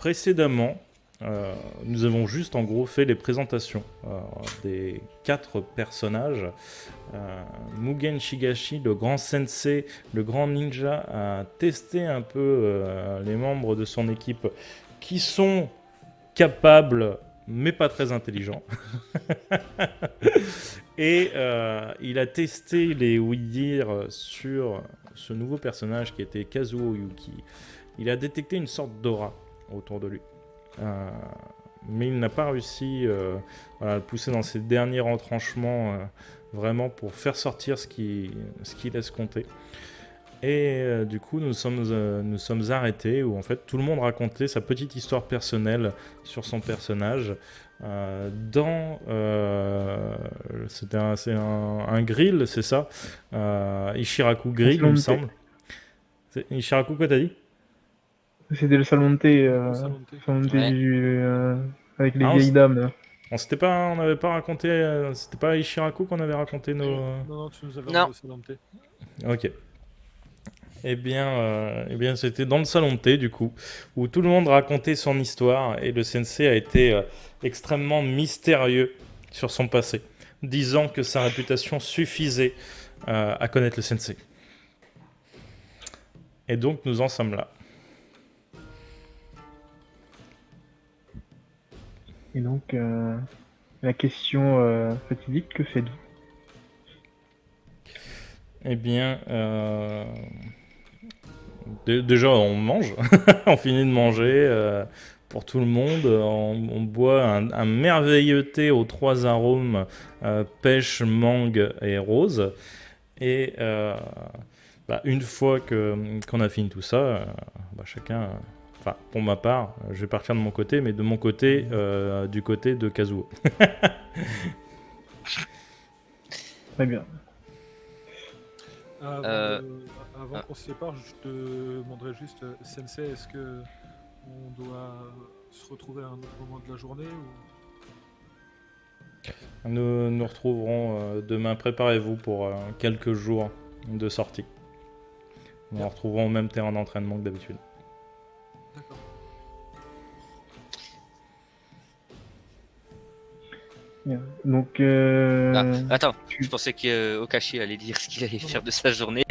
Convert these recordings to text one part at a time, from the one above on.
précédemment, nous avons juste en gros fait les présentations des 4 personnages. Mugen Shigashi, le grand sensei, le grand ninja, a testé un peu les membres de son équipe qui sont capables mais pas très intelligents. Et il a testé les oui-dire sur ce nouveau personnage qui était Kazuo Yuki. Il a détecté une sorte d'aura autour de lui. Mais il n'a pas réussi à le pousser dans ses derniers retranchements vraiment pour faire sortir ce qu'il laisse compter. Et du coup, nous sommes arrêtés où en fait tout le monde racontait sa petite histoire personnelle sur son personnage. C'est un grill, c'est ça, Ishiraku Grill, il me semble. Ishiraku, quoi t'as dit? C'était le salon de thé, Salon de thé. avec les Ah, vieilles dames. Là. on n'avait pas raconté, c'était pas à Ishiraku qu'on avait raconté nos... Non, tu nous avais Non. emmené au salon de thé. Ok. Eh bien, c'était dans le salon de thé, du coup, où tout le monde racontait son histoire et le sensei a été extrêmement mystérieux sur son passé, disant que sa réputation suffisait à connaître le sensei. Et donc, nous en sommes là. Et donc, la question fatidique, que faites-vous? Eh bien, déjà, on mange, on finit de manger pour tout le monde. On boit un merveilleux thé aux 3 arômes pêche, mangue et rose. Et une fois qu'on a fini tout ça, chacun. Enfin, pour ma part, je vais partir de mon côté, mais de mon côté, du côté de Kazuo. Très bien. Avant qu'on se sépare, je te demanderais juste, Sensei, est-ce que on doit se retrouver à un autre moment de la journée ou... Nous nous retrouverons demain. Préparez-vous pour quelques jours de sortie. Nous nous retrouverons au même terrain d'entraînement que d'habitude. D'accord. Bien. Donc, Attends, je pensais qu'Okashi allait dire ce qu'il allait faire de sa journée.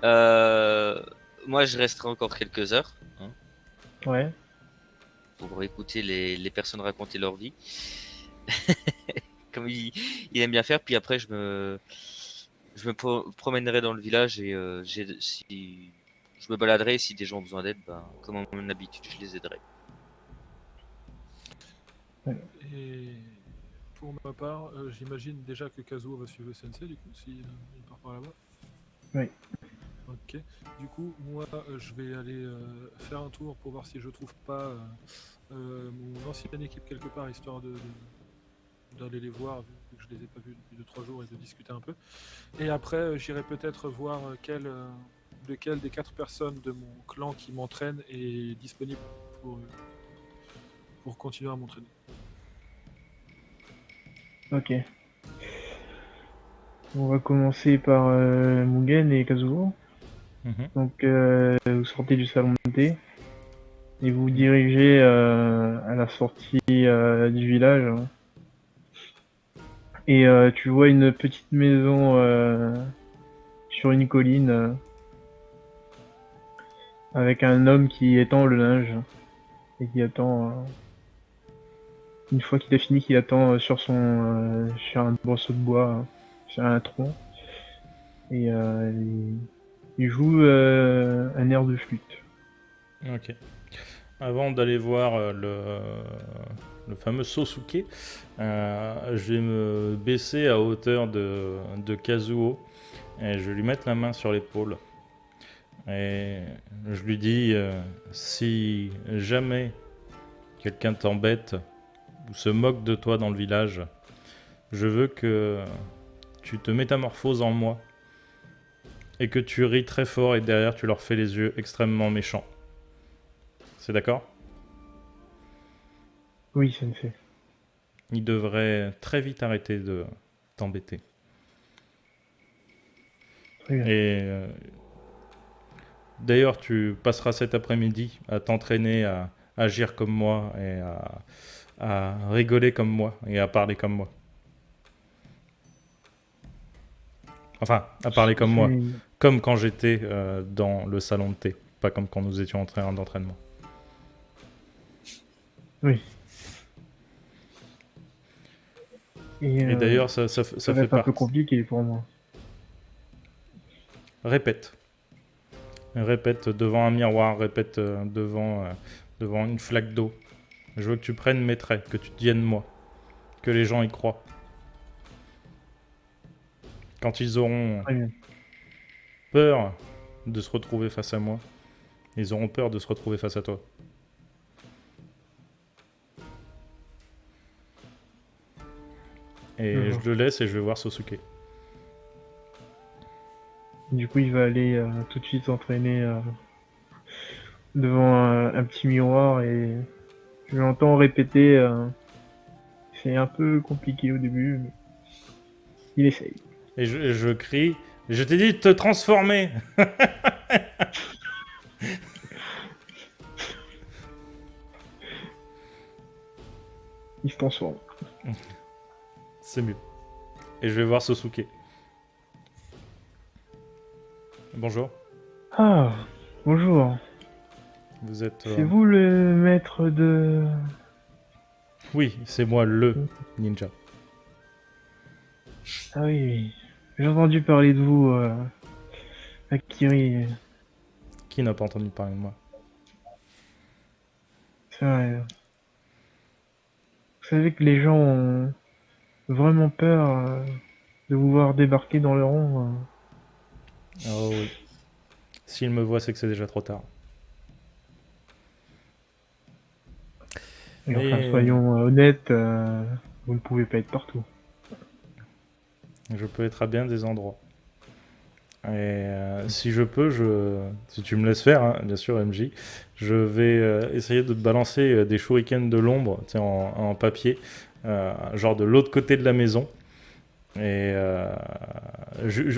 Moi, je resterai encore quelques heures. Hein, ouais. pour écouter les personnes raconter leur vie. Comme il aime bien faire. Puis après, je me promènerai dans le village et si je me baladerai. Si des gens ont besoin d'aide, comme à mon habitude, je les aiderai. Et pour ma part, j'imagine déjà que Kazuo va suivre le Sensei, du coup, s'il part par là-bas. Oui. Ok. Du coup, moi, je vais aller faire un tour pour voir si je trouve pas mon ancienne équipe quelque part, histoire d'aller les voir, vu que je les ai pas vus depuis 2-3 jours, et de discuter un peu. Et après, j'irai peut-être voir lequel des 4 personnes de mon clan qui m'entraîne est disponible pour continuer à m'entraîner. Ok. On va commencer par Mugen et Kazuo. Donc, vous sortez du salon de thé et vous vous dirigez à la sortie du village. Et tu vois une petite maison sur une colline avec un homme qui étend le linge et qui attend. Une fois qu'il a fini, qu'il attend sur un morceau de bois, sur un tronc, et il joue un air de flûte. Ok. Avant d'aller voir le fameux Sosuke, je vais me baisser à hauteur de Kazuo et je vais lui mettre la main sur l'épaule. Et je lui dis si jamais quelqu'un t'embête ou se moque de toi dans le village, je veux que tu te métamorphoses en moi et que tu ris très fort et derrière tu leur fais les yeux extrêmement méchants. C'est d'accord ? Oui, sensei. Il devrait très vite arrêter de t'embêter. Très bien. Et D'ailleurs, tu passeras cet après-midi à t'entraîner à agir comme moi et à rigoler comme moi et à parler comme moi. Enfin, à parler comme moi. C'est- Comme quand j'étais dans le salon de thé. Pas comme quand nous étions en train d'entraînement. Oui. Et d'ailleurs, ça ça fait va être un peu partie. compliqué pour moi. Répète. Répète devant un miroir, répète devant une flaque d'eau. Je veux que tu prennes mes traits, que tu deviennes moi. Que les gens y croient. Quand ils auront Très bien. peur de se retrouver face à moi, ils auront peur de se retrouver face à toi. Et Je je vois. le laisse et je vais voir Sosuke. Du coup, il va aller tout de suite s'entraîner devant un petit miroir et je l'entends répéter. C'est un peu compliqué au début, mais il essaye. Et je crie, je t'ai dit de te transformer. Il se transforme. C'est mieux. Et je vais voir Sosuke. Bonjour, Ah, bonjour. vous êtes... C'est vous le maître de... Oui, c'est moi le ninja. Ah oui, oui. J'ai entendu parler de vous, Akiri. Qui n'a pas entendu parler de moi? C'est vrai. Vous savez que les gens ont vraiment peur de vous voir débarquer dans le rond. Oh oui. S'il me voit, c'est que c'est déjà trop tard. Et enfin, Mais soyons honnêtes, vous ne pouvez pas être partout. je peux être à bien des endroits. Et si je peux, si tu me laisses faire, hein, bien sûr, MJ, je vais essayer de te balancer des shurikens de l'ombre, tu sais, en papier, genre de l'autre côté de la maison. Et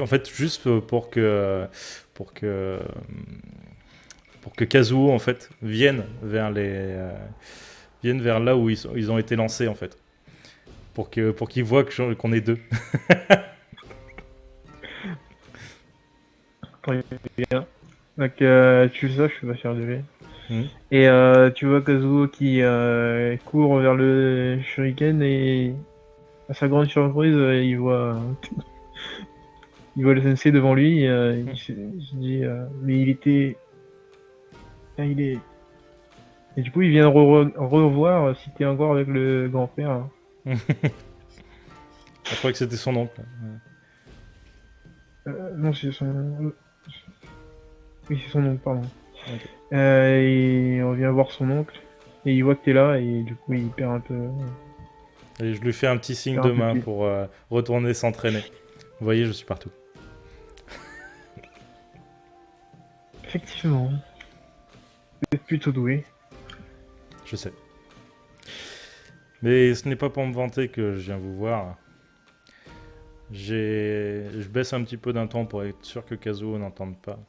en fait, juste pour que, pour que Kazuo en fait vienne vers là où ils ont été lancés en fait, pour qu'ils voient qu'on est deux. Très bien. Donc, tu fais ça, je vais faire lever. Mhm. Et tu vois Kazuo qui court vers le shuriken et à sa grande surprise, il voit le sensei devant lui. Il se dit, mais il était, ah, il est. Et du coup, il vient revoir si t'es encore avec le grand-père. Hein. Je crois que c'était son oncle. Non, c'est son. Oui, c'est son oncle, pardon. Ok. Et on vient voir son oncle et il voit que t'es là et du coup, il perd un peu. Et je lui fais un petit signe Faire de un peu main plus. pour retourner s'entraîner. Vous voyez, je suis partout. Effectivement, vous êtes plutôt doué. Je sais. Mais ce n'est pas pour me vanter que je viens vous voir. Je baisse un petit peu d'un ton pour être sûr que Kazuo n'entende pas.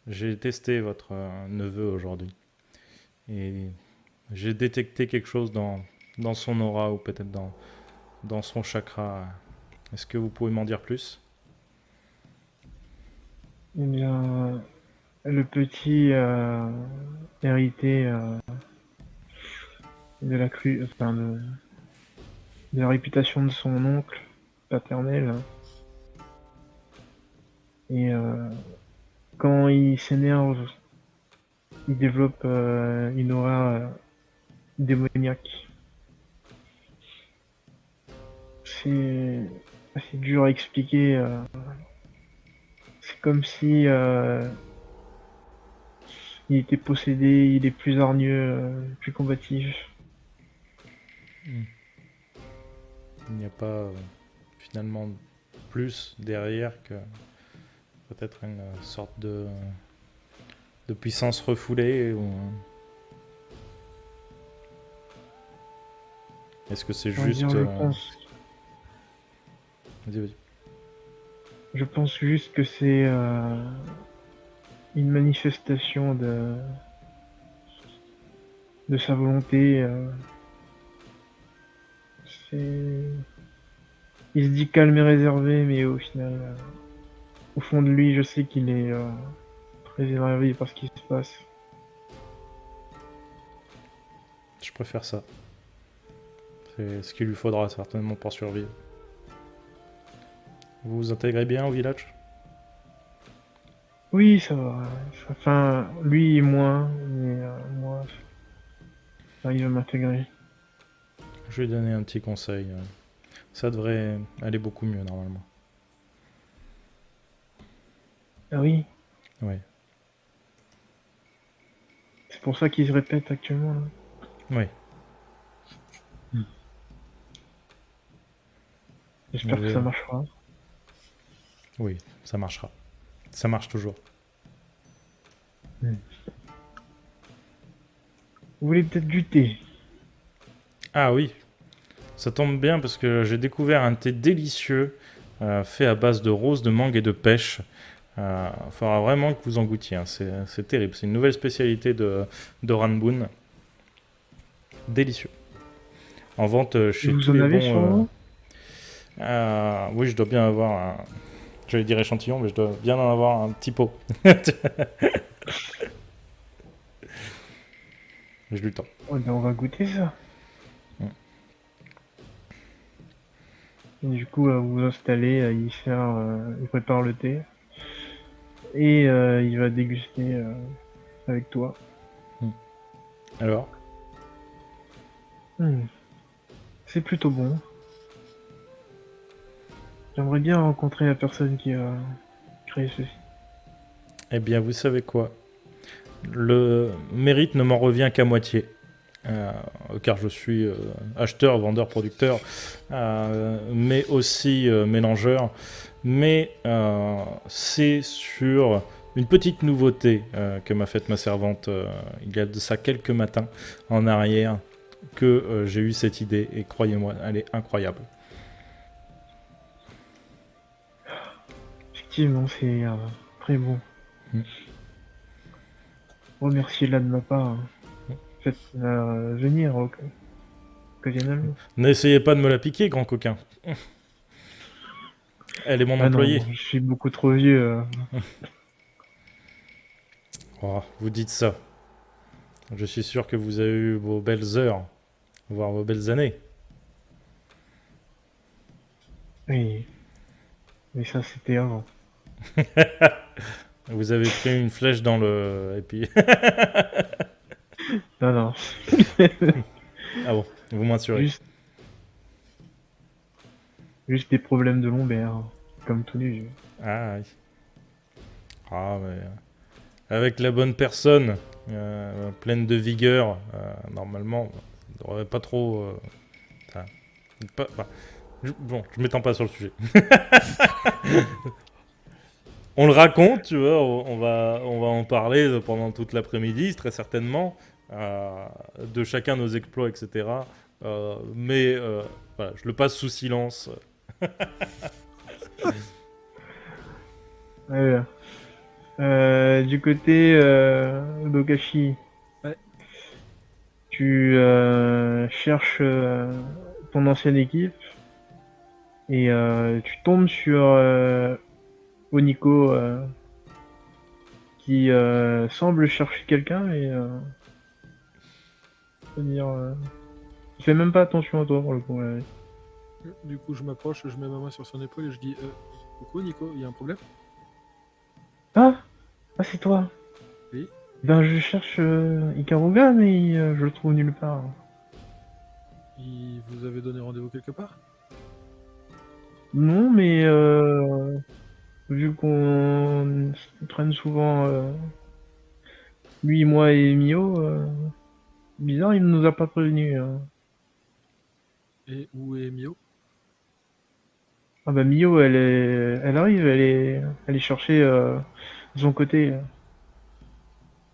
J'ai testé votre neveu aujourd'hui. Et j'ai détecté quelque chose dans son aura ou peut-être dans son chakra. Est-ce que vous pouvez m'en dire plus? Eh bien, le petit hérité de la de la réputation de son oncle paternel. Et quand il s'énerve, il développe une aura démoniaque. C'est assez dur à expliquer. C'est comme si il était possédé, il est plus hargneux, plus combatif. Il n'y a pas finalement plus derrière que peut-être une sorte de puissance refoulée ou... Est-ce que c'est On va dire, juste... je pense juste que c'est une manifestation de sa volonté. C'est... Il se dit calme et réservé, mais au final, au fond de lui, je sais qu'il est très énervé par ce qui se passe. Je préfère ça. C'est ce qu'il lui faudra certainement pour survivre. Vous vous intégrez bien au village? Oui, ça va. Enfin, lui moins, mais moi, j'arrive à m'intégrer. Je vais lui donner un petit conseil. Ça devrait aller beaucoup mieux normalement. Ah oui, Ouais. c'est pour ça qu'il se répète actuellement, là. Oui. J'espère que Oui. ça marchera. Oui, ça marchera. Ça marche toujours. Vous voulez peut-être du thé? Ah oui, ça tombe bien parce que j'ai découvert un thé délicieux fait à base de rose, de mangue et de pêche. Faudra vraiment que vous en goûtiez, hein. C'est terrible. C'est une nouvelle spécialité de Ranboon. Délicieux. En vente chez Vous tous en les avez bons. sur vous? Oui, je dois bien avoir un. J'allais dire échantillon, mais je dois bien en avoir un petit pot. J'ai eu le temps. Oh, ben on va goûter ça. Mm. Et du coup, vous vous installez, il prépare le thé. Et il va déguster avec toi. Alors, Hmm. C'est plutôt bon. J'aimerais bien rencontrer la personne qui a créé ceci. eh bien, vous savez quoi? Le mérite ne m'en revient qu'à moitié. Car je suis acheteur, vendeur, producteur, mais aussi mélangeur. Mais c'est sur une petite nouveauté que m'a faite ma servante il y a de ça quelques matins en arrière que j'ai eu cette idée et croyez-moi, elle est incroyable. Effectivement, c'est très bon. Hmm. Remerciez-la de ma part. Hein. Hmm. Faites-la venir occasionnellement. N'essayez pas de me la piquer, grand coquin. Elle est mon Ah non, employée. je suis beaucoup trop vieux. Oh, vous dites ça. Je suis sûr que vous avez eu vos belles heures, voire vos belles années. Oui, mais ça c'était avant. Vous avez pris une flèche dans le... Et puis... Non, non. Ah bon, vous m'assurez. Juste... Juste des problèmes de lombaire, comme tous les vieux. Ah oui. Ah mais... Avec la bonne personne, pleine de vigueur, normalement, on devrait pas trop... enfin, enfin, bon, je m'étends pas sur le sujet. On le raconte, tu vois, on va en parler pendant toute l'après-midi, très certainement, de chacun nos exploits, etc. Mais voilà, je le passe sous silence. Voilà. Du côté d'Okashi, Ouais. tu cherches ton ancienne équipe et tu tombes sur Oniko qui semble chercher quelqu'un et c'est-à-dire, il fait même pas attention à toi pour le coup. Ouais. Du coup, je m'approche, je mets ma main sur son épaule et je dis coucou Nico, il y a un problème? Ah, c'est toi. Oui. Ben je cherche Ikaruga mais je le trouve nulle part. Il vous avait donné rendez-vous quelque part? Non, mais vu qu'on traîne souvent, lui, moi et Mio, bizarre, il ne nous a pas prévenus. Hein. Et où est Mio? Ah bah Mio, elle arrive, elle est chercher de son côté.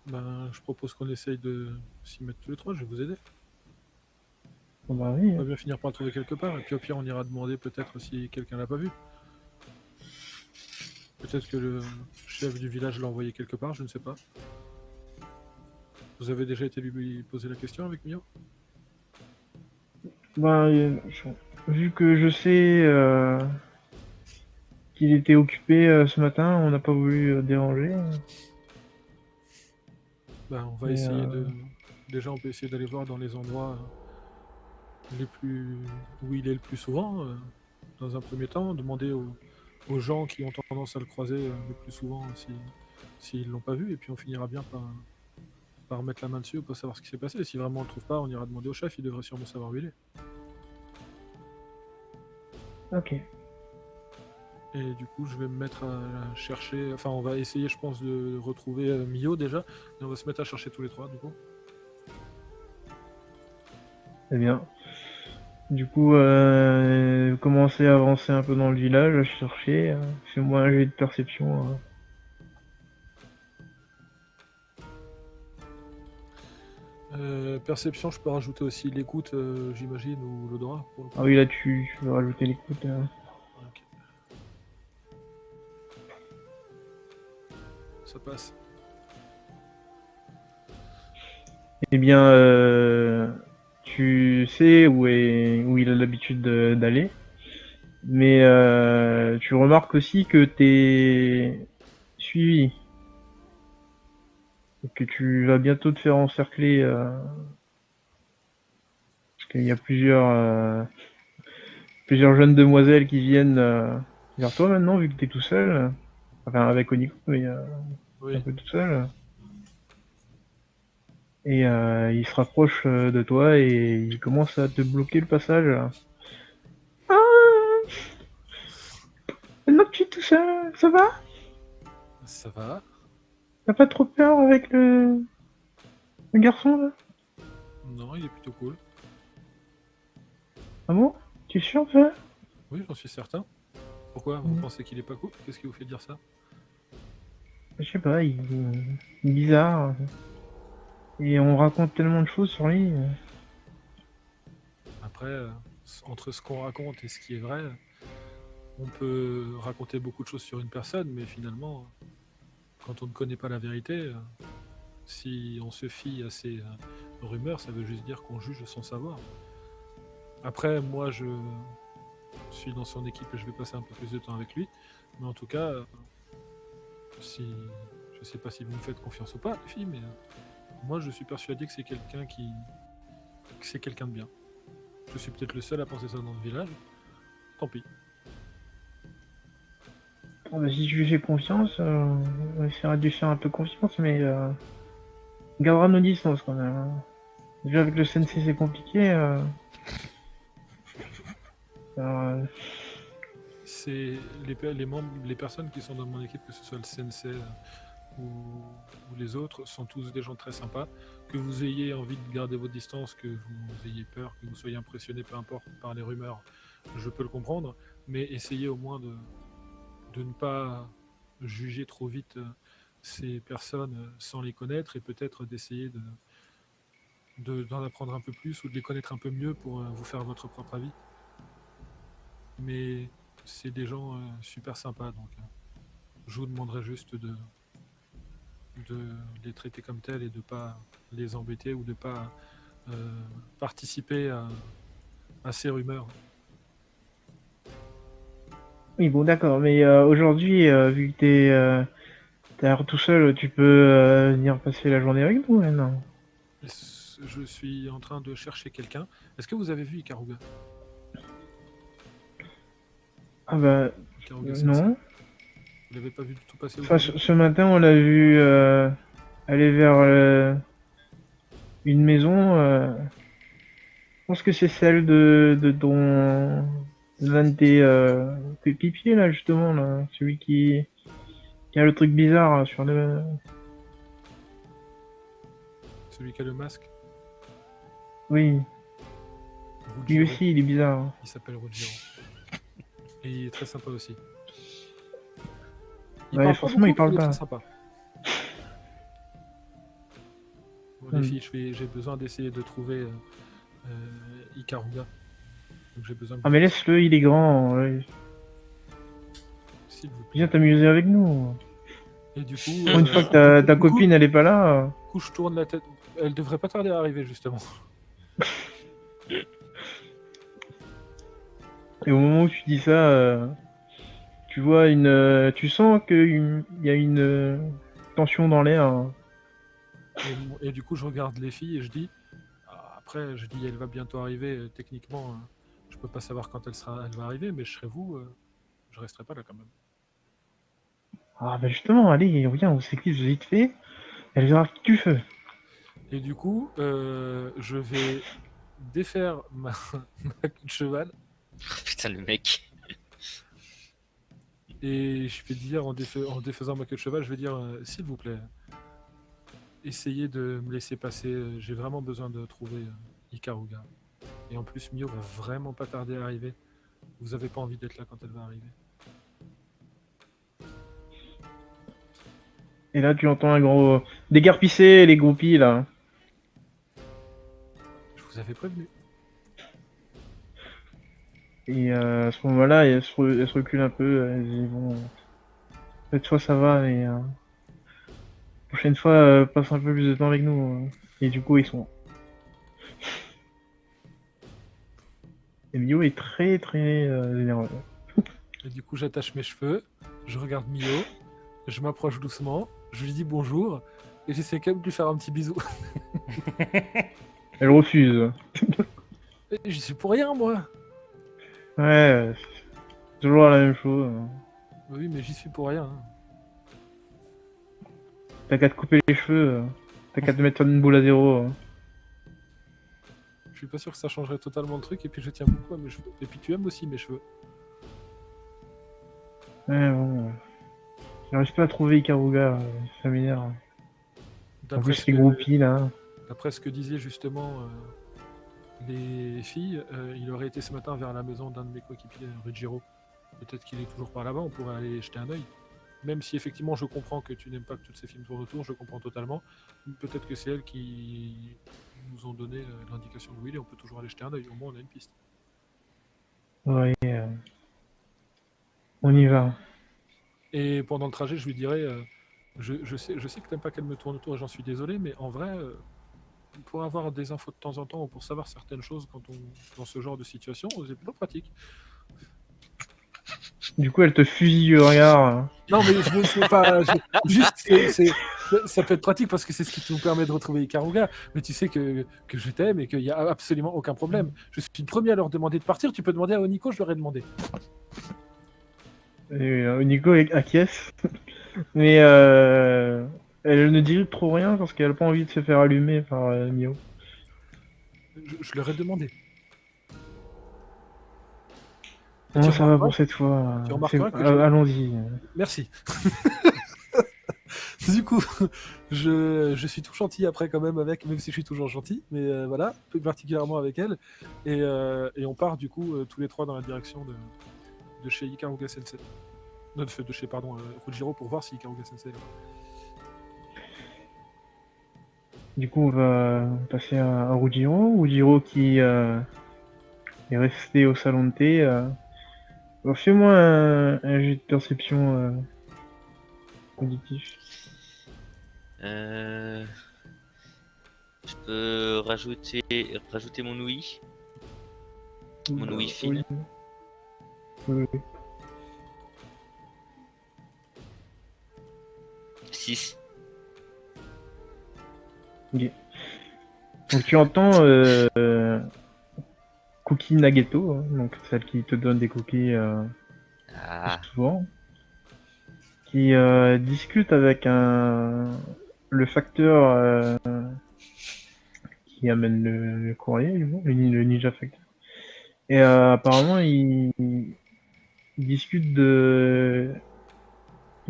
Ben, je propose qu'on essaye de s'y mettre tous les trois, je vais vous aider. Bon bah oui. On va bien finir par le trouver quelque part, et puis au pire, on ira demander peut-être si quelqu'un l'a pas vu. Peut-être que le chef du village l'a envoyé quelque part, je ne sais pas. Vous avez déjà été lui poser la question avec Mio? Ben, vu que je sais qu'il était occupé ce matin, on n'a pas voulu déranger. Ben, on va Et, essayer de... Déjà, on peut essayer d'aller voir dans les endroits les plus... où il est le plus souvent, dans un premier temps, demander aux gens qui ont tendance à le croiser le plus souvent s'ils l'ont pas vu, et puis on finira bien par mettre la main dessus pour savoir ce qui s'est passé. Si vraiment on le trouve pas, on ira demander au chef, il devrait sûrement savoir où il est. Ok. Et du coup, je vais me mettre à chercher. Enfin, on va essayer, je pense, de retrouver Mio déjà. Et on va se mettre à chercher tous les trois, du coup. Très bien. Du coup, commencer à avancer un peu dans le village, à chercher. Fais-moi un jet de perception. Perception, je peux rajouter aussi l'écoute, j'imagine, ou l'odorat. Pour le coup. Ah oui, là, tu veux rajouter l'écoute. Ok. Ça passe. Eh bien, tu sais où il a l'habitude d'aller. Mais tu remarques aussi que t'es suivi. Et que tu vas bientôt te faire encercler. Parce qu'il y a plusieurs jeunes demoiselles qui viennent vers toi maintenant, vu que t'es tout seul. Enfin, avec Oniko, mais un Oui. peu tout seul. Et il se rapproche de toi et il commence à te bloquer le passage. Ah, maintenant que tu es tout seul, ça va? Ça va. T'as pas trop peur avec le garçon là? Non, il est plutôt cool. Ah bon? Tu es sûr de ça? Oui, j'en suis certain. Pourquoi? Vous pensez qu'il est pas cool? Qu'est-ce qui vous fait dire ça? Je sais pas, il est bizarre. Et on raconte tellement de choses sur lui. Après, entre ce qu'on raconte et ce qui est vrai, on peut raconter beaucoup de choses sur une personne, mais finalement, quand on ne connaît pas la vérité, si on se fie à ces rumeurs, ça veut juste dire qu'on juge sans savoir. Après, moi, je suis dans son équipe et je vais passer un peu plus de temps avec lui. Mais en tout cas, si je sais pas si vous me faites confiance ou pas, les filles, mais moi, je suis persuadé que c'est quelqu'un que c'est quelqu'un de bien. Je suis peut-être le seul à penser ça dans le village. Tant pis. Bon, bah, si tu lui fais confiance, on essaiera de lui faire un peu confiance, mais on gardera nos distances quand même. Hein. Déjà avec le sensei c'est compliqué. Alors, C'est les membres, les personnes qui sont dans mon équipe, que ce soit le sensei ou les autres, sont tous des gens très sympas. Que vous ayez envie de garder vos distances, que vous ayez peur, que vous soyez impressionné, peu importe, par les rumeurs, je peux le comprendre. Mais essayez au moins de ne pas juger trop vite ces personnes sans les connaître et peut-être d'essayer d'en apprendre un peu plus ou de les connaître un peu mieux pour vous faire votre propre avis. Mais c'est des gens super sympas, donc je vous demanderai juste de les traiter comme tels et de pas les embêter ou de pas participer à ces rumeurs. oui, bon, d'accord, mais aujourd'hui, vu que t'es alors tout seul, tu peux venir passer la journée avec nous maintenant. Je suis en train de chercher quelqu'un. Est-ce que vous avez vu Ikaruga? Ah bah, Ikaruga Sensei. non. Vous l'avez pas vu du tout passer Enfin, aujourd'hui? ce matin, on l'a vu aller vers une maison. Je pense que c'est celle de ton l'un de tes coéquipiers là justement là, celui qui a le truc bizarre là, sur le. Celui qui a le masque? Oui, lui Rujiro. aussi il est bizarre. Il s'appelle Rujiro. Et il est très sympa aussi. Il Ouais, parle pas forcément il beaucoup, mais parle il est très pas. sympa. Bon, les Hmm. filles, j'ai besoin d'essayer de trouver Ikaruga. Donc j'ai besoin que Ah vous mais fassiez. laisse-le, il est grand. Ouais. S'il vous plaît. Viens t'amuser avec nous. Et du coup, Une fois que ta du coup- copine elle est pas là. du coup, je tourne la tête. Elle devrait pas tarder à arriver, justement. Et au moment où tu dis ça, tu vois tu sens qu'il y a une tension dans l'air. Hein. Et du coup, je regarde les filles et je dis. Après, je dis, elle va bientôt arriver. Techniquement, je peux pas savoir quand elle va arriver, mais je serai vous. Je resterai pas là quand même. Ah bah justement, allez, viens, on s'éclipse vite fait. Elle verra que tu fais. Et du coup, je vais défaire ma queue de cheval Putain, le mec. et je vais dire, en défaisant ma queue de cheval, je vais dire, s'il vous plaît, essayez de me laisser passer. J'ai vraiment besoin de trouver Ikaruga. Et en plus, Mio va vraiment pas tarder à arriver. Vous avez pas envie d'être là quand elle va arriver. Et là, tu entends un gros déguerpisser les groupies là. Je vous avais prévenu. Et à ce moment-là, elle se recule un peu. Elle dit bon, cette fois ça va, mais prochaine fois, passe un peu plus de temps avec nous. Et du coup, ils sont. Et Mio est très très énervé. Et du coup, j'attache mes cheveux, je regarde Mio, je m'approche doucement, je lui dis bonjour, et j'essaie quand même de lui faire un petit bisou. Elle refuse. Et j'y suis pour rien, moi. Ouais, c'est toujours la même chose. Oui, mais j'y suis pour rien. Hein. T'as qu'à te couper les cheveux. T'as qu'à te mettre une boule à zéro. Je suis pas sûr que ça changerait totalement le truc, et puis je tiens beaucoup à mes cheveux. Et puis tu aimes aussi mes cheveux. Ouais, bon. J'arrive pas à trouver Ikaruga, ça m'énerve. En D'après plus, ce les que- groupies là. D'après ce que disaient justement les filles, il aurait été ce matin vers la maison d'un de mes coéquipiers, Ruggiero. Peut-être qu'il est toujours par là-bas, on pourrait aller jeter un œil. Même si effectivement je comprends que tu n'aimes pas que tous ces films tournent autour, je comprends totalement. Peut-être que c'est elles qui nous ont donné l'indication de où il est, on peut toujours aller jeter un œil, au moins on a une piste. Ouais, on y va. Et pendant le trajet, je lui dirais, je sais que t'aimes pas qu'elle me tourne autour et j'en suis désolé, mais en vrai, pour avoir des infos de temps en temps ou pour savoir certaines choses dans ce genre de situation, c'est plutôt pratique. Du coup, elle te fusille du regard. Non, mais je ne sais pas. Juste, ça peut être pratique parce que c'est ce qui nous permet de retrouver Ikaruga. Mais tu sais que je t'aime et qu'il n'y a absolument aucun problème. Je suis le premier à leur demander de partir. Tu peux demander à Oniko, je leur ai demandé. Et Nico acquiesce. Mais elle ne dit trop rien parce qu'elle a pas envie de se faire allumer par Mio. Je leur ai demandé. Et Non, tu ça va remarqueras- pour cette fois. tu remarqueras que Allons-y. Merci. Du coup, je suis tout gentil après quand même avec, même si je suis toujours gentil, mais voilà, plus particulièrement avec elle. Et on part du coup tous les trois dans la direction de chez Ikaruga Sensei. Non, de chez, pardon, Ruggiero pour voir si Ikaruga Sensei est là. Du coup, on va passer à Ruggiero. Ruggiero qui est resté au salon de thé. Alors, fais-moi un jet de perception positif. Je peux rajouter mon ouïe. Mon ouïe fine. Oui. 6. Ok. Donc tu entends Cookie Naghetto, hein, donc celle qui te donne des cookies Ah. souvent, qui discute avec le facteur qui amène le courrier, le Ninja Factor. Et apparemment, il discute de...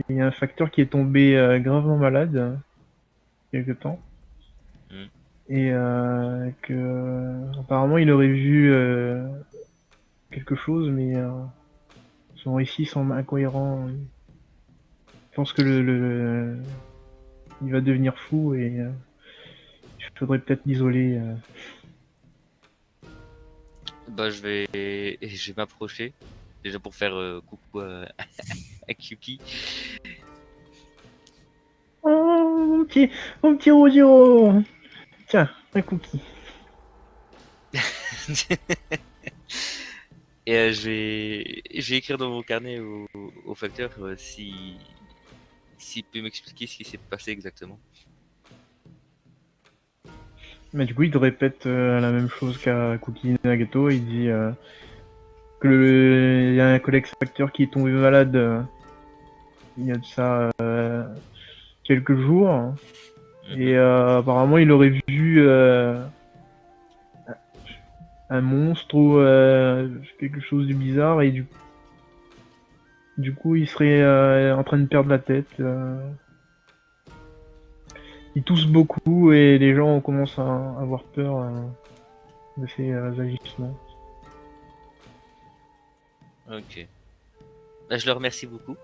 Il y a un facteur qui est tombé gravement malade quelque temps. Mm. Et apparemment il aurait vu quelque chose, mais son récit semble incohérent. Je pense que il va devenir fou et il faudrait peut-être l'isoler. Bah je vais m'approcher déjà pour faire coucou Kyuki. Oh, mon petit Rogiro. Tiens, un cookie. Et je vais écrire dans mon carnet au facteur s'il peut m'expliquer ce qui s'est passé exactement. Mais du coup, il te répète la même chose qu'à Cookie Nagato. Il dit il y a un collègue facteur qui est tombé malade il y a de ça quelques jours. Et apparemment, il aurait vu un monstre ou quelque chose de bizarre. Et du coup, il serait en train de perdre la tête. Il tousse beaucoup et les gens commencent à avoir peur de ses agissements. Ok. Bah, je le remercie beaucoup.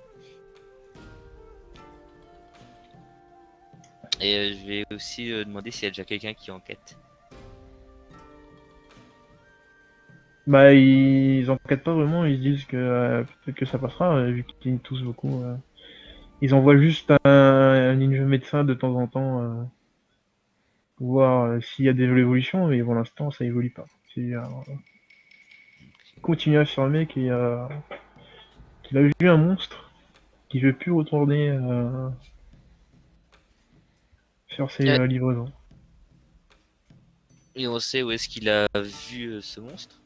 Et je vais aussi demander s'il y a déjà quelqu'un qui enquête. Bah, ils enquêtent pas vraiment, ils se disent que peut-être que ça passera, vu qu'ils toussent beaucoup. Ils envoient juste un ninja médecin de temps en temps pour voir s'il y a des évolutions, mais pour l'instant, ça évolue pas. Il continue à affirmer qu'il a vu un monstre, qu'il veut plus retourner faire ses livraisons. Et on sait où est-ce qu'il a vu ce monstre?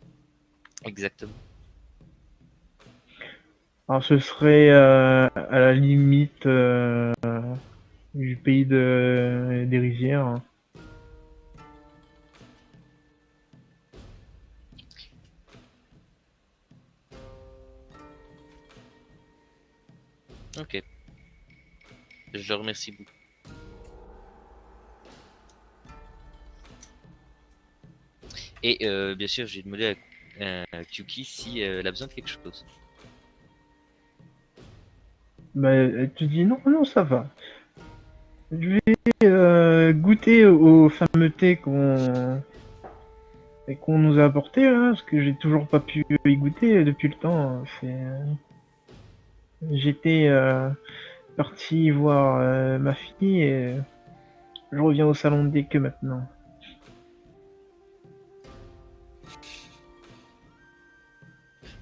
Exactement. Alors ce serait à la limite du pays des rizières. Ok. Je le remercie beaucoup. Et bien sûr, j'ai demandé à Kyuki si elle a besoin de quelque chose. Bah, elle te dit non, non, ça va. Je vais goûter au fameux thé qu'on nous a apporté, là, parce que j'ai toujours pas pu y goûter depuis le temps. J'étais parti voir ma fille et je reviens au salon de thé que maintenant.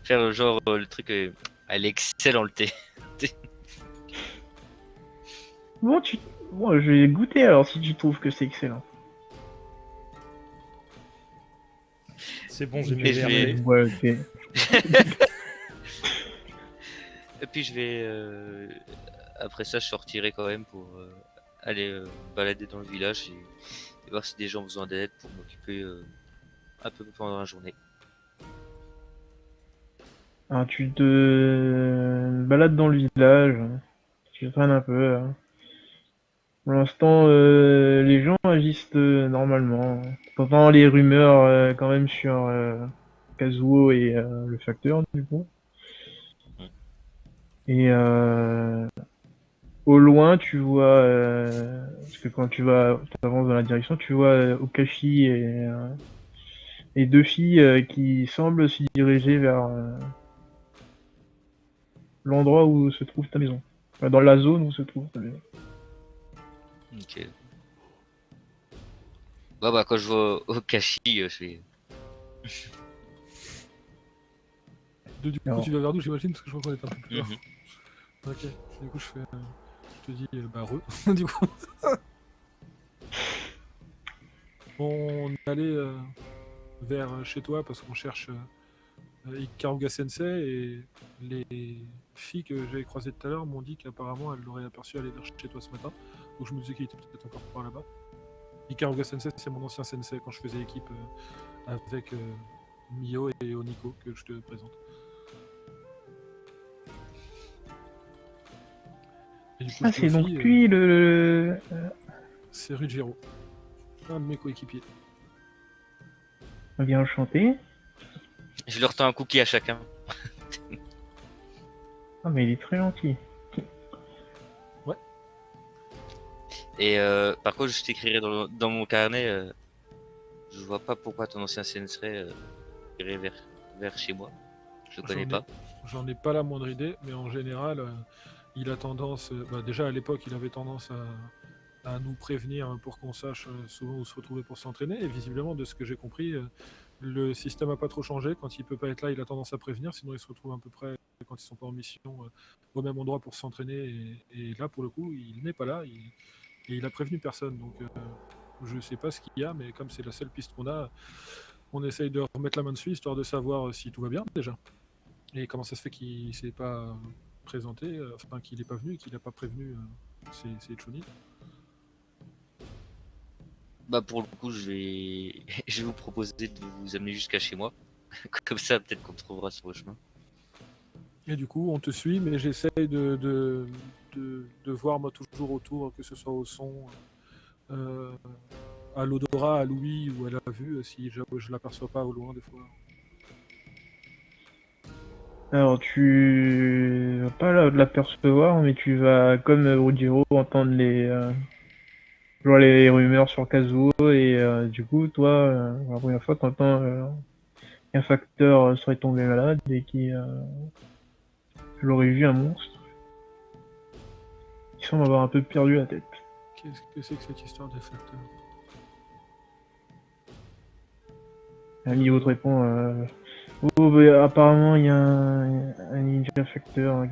Faire genre le truc, elle excelle dans le thé. Bon, bon, je vais goûter alors si tu trouves que c'est excellent. C'est bon, j'ai Et mes je verres. vais- Ouais, ok. Et puis je vais après ça, je sortirai quand même pour aller balader dans le village et voir si des gens ont besoin d'aide pour m'occuper un peu pendant la journée. Alors, tu te balades dans le village, tu traînes un peu. Pour l'instant, les gens agissent normalement. T'entends les rumeurs quand même sur Kazuo et le facteur, du coup. Mm. Et au loin, tu vois, parce que quand t'avances dans la direction, tu vois Okashi et deux filles qui semblent se diriger vers l'endroit où se trouve ta maison. Enfin, dans la zone où se trouve ta maison. Ok. Bah quand je vois Okashi, je fais. Du coup, Alors, tu vas vers nous, j'imagine, parce que je crois qu'on est un peu plus tard. Mhm. Ok, du coup, je te dis, bah, du coup. On allait vers chez toi parce qu'on cherche Ikaruga Sensei et les filles que j'avais croisées tout à l'heure m'ont dit qu'apparemment elles l'auraient aperçu aller vers chez toi ce matin. Donc je me disais qu'il était peut-être encore par là-bas. Ikaruga Sensei, c'est mon ancien sensei quand je faisais équipe avec Mio et Oniko que je te présente. Et du coup, ah, je dis aux c'est donc filles, lui c'est Ruggiero, un de mes coéquipiers. bien enchanté. Je leur tends un cookie à chacun. Ah, mais il est très gentil. Et par contre, je t'écrirai dans mon carnet. Je vois pas pourquoi ton ancien sensei irait vers chez moi. Je le connais J'en ai pas. J'en ai pas la moindre idée, mais en général, il a tendance. Déjà à l'époque, il avait tendance à nous prévenir pour qu'on sache souvent où se retrouver pour s'entraîner. Et visiblement, de ce que j'ai compris, le système a pas trop changé. Quand il peut pas être là, il a tendance à prévenir. Sinon, il se retrouve à peu près, quand ils sont pas en mission, au même endroit pour s'entraîner. Et là, pour le coup, il n'est pas là. Et il a prévenu personne. Donc, je sais pas ce qu'il y a, mais comme c'est la seule piste qu'on a, on essaye de remettre la main dessus, histoire de savoir si tout va bien déjà. Et comment ça se fait qu'il s'est pas présenté, enfin qu'il n'est pas venu et qu'il n'a pas prévenu ses Chunin. Bah pour le coup, je vais vous proposer de vous amener jusqu'à chez moi. Comme ça, peut-être qu'on me trouvera sur le chemin. Et du coup, on te suit, mais j'essaye de voir moi toujours autour, que ce soit au son, euh, à l'odorat, à l'ouïe ou à la vue, si je l'aperçois pas au loin des fois. Alors, tu vas pas l'apercevoir, mais tu vas, comme Ruggiero, entendre genre les rumeurs sur Kazuo, et du coup, toi, la première fois, t'entends qu'un facteur serait tombé malade et qu'il aurait vu un monstre qui semble avoir un peu perdu la tête. Qu'est-ce que c'est que cette histoire de facteur? Un niveau te répond oh, bah, apparemment, il y a un ninja facteur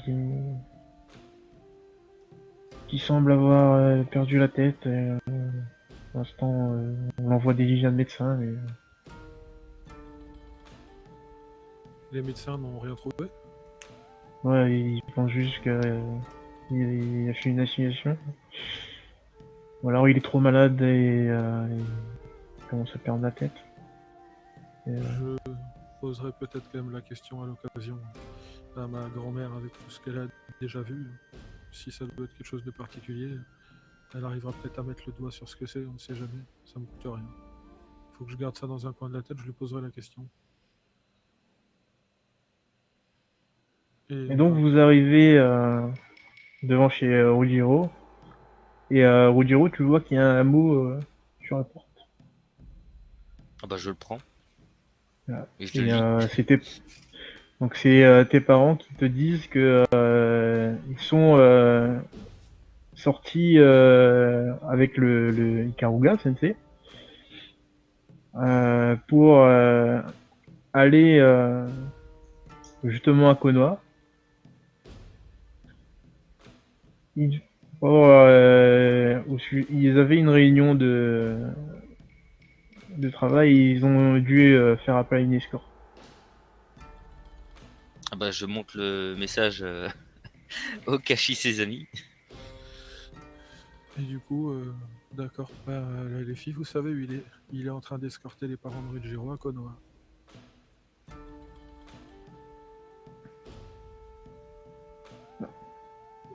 qui semble avoir perdu la tête. Pour l'instant, on envoie des dizaines de médecins, mais Les médecins n'ont rien trouvé. ouais, ils pensent juste qu'il a fait une assignation. Ou alors il est trop malade et il commence à perdre la tête. Je poserai peut-être quand même la question à l'occasion à ma grand-mère avec tout ce qu'elle a déjà vu. Si ça doit être quelque chose de particulier, elle arrivera peut-être à mettre le doigt sur ce que c'est, on ne sait jamais. Ça me coûte rien. Faut que je garde ça dans un coin de la tête, je lui poserai la question. Et donc Enfin, vous arrivez devant chez Ruggiero. Et Ruggiero, tu vois qu'il y a un mot sur la porte. Ah bah je le prends Voilà. et je le Et lis. donc c'est tes parents qui te disent que ils sont sortis avec le Ikaruga Sensei pour aller justement à Konoha. Ils, ils avaient une réunion de travail et ils ont dû faire appel à une escorte. Ah bah je montre le message au Kashi ses amis. et du coup, d'accord. Les filles, vous savez, il est en train d'escorter les parents de Ruggiero à Konoha.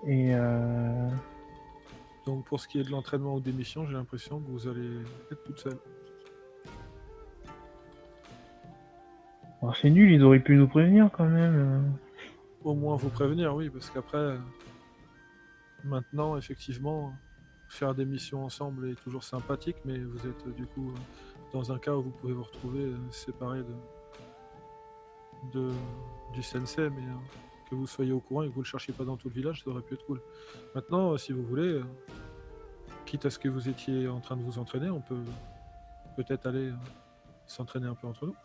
Et Donc pour ce qui est de l'entraînement ou des missions, j'ai l'impression que vous allez être toute seule. alors c'est nul, ils auraient pu nous prévenir quand même. Au moins vous prévenir, oui, parce qu'après, maintenant, effectivement, faire des missions ensemble est toujours sympathique, mais vous êtes du coup dans un cas où vous pouvez vous retrouver séparés de, du sensei, mais que vous soyez au courant et que vous le cherchiez pas dans tout le village, ça aurait pu être cool. Maintenant, si vous voulez, quitte à ce que vous étiez en train de vous entraîner, on peut peut-être aller s'entraîner un peu entre nous.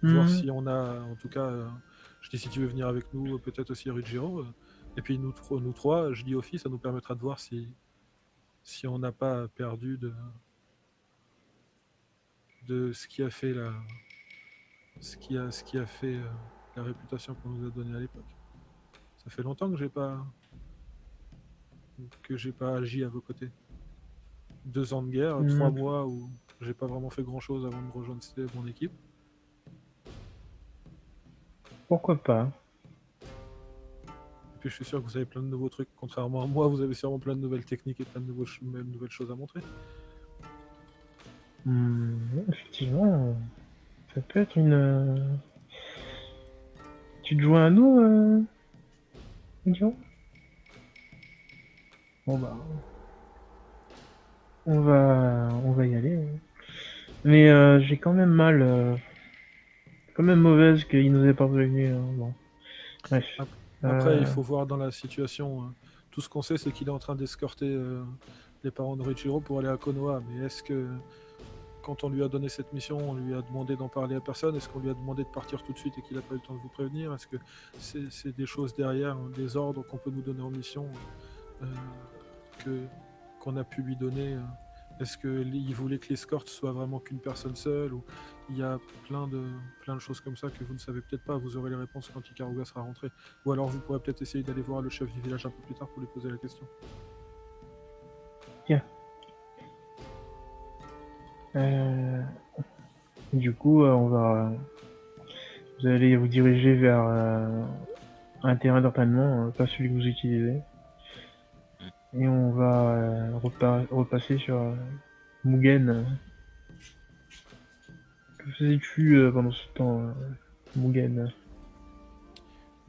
Voir si on a, en tout cas, je dis si tu veux venir avec nous, peut-être aussi Ruggiero. Et puis nous trois, je dis aux filles, ça nous permettra de voir si on n'a pas perdu de ce qui a fait ce qui a fait la réputation qu'on nous a donnée à l'époque. Ça fait longtemps que j'ai pas agi à vos côtés. 2 ans de guerre, 3 mois où j'ai pas vraiment fait grand chose avant de rejoindre mon équipe. Pourquoi pas? Et puis je suis sûr que vous avez plein de nouveaux trucs, contrairement à moi, vous avez sûrement plein de nouvelles techniques et plein de nouvelles choses à montrer. Effectivement, ça peut être une. Tu te joins à nous, Guillaume? Bon bah, on va y aller. Mais j'ai quand même mal quand même mauvaise qu'il nous ait pas prévenu. Bon. Bref. Après, il Euh, faut voir dans la situation. Tout ce qu'on sait, c'est qu'il est en train d'escorter les parents de Richiro pour aller à Konoha. Mais est-ce que, quand on lui a donné cette mission, on lui a demandé d'en parler à personne? Est-ce qu'on lui a demandé de partir tout de suite et qu'il n'a pas eu le temps de vous prévenir? Est-ce que c'est des choses derrière, des ordres qu'on peut nous donner en mission euh, que qu'on a pu lui donner Est-ce qu'il voulait que l'escorte soit vraiment qu'une personne seule, ou il y a plein de choses comme ça que vous ne savez peut-être pas? Vous aurez les réponses quand Ikaruga sera rentré. Ou alors vous pourrez peut-être essayer d'aller voir le chef du village un peu plus tard pour lui poser la question. Du coup, vous allez vous diriger vers un terrain d'entraînement, pas celui que vous utilisez. Et on va repasser sur Mugen. Que faisais-tu pendant ce temps, Mugen?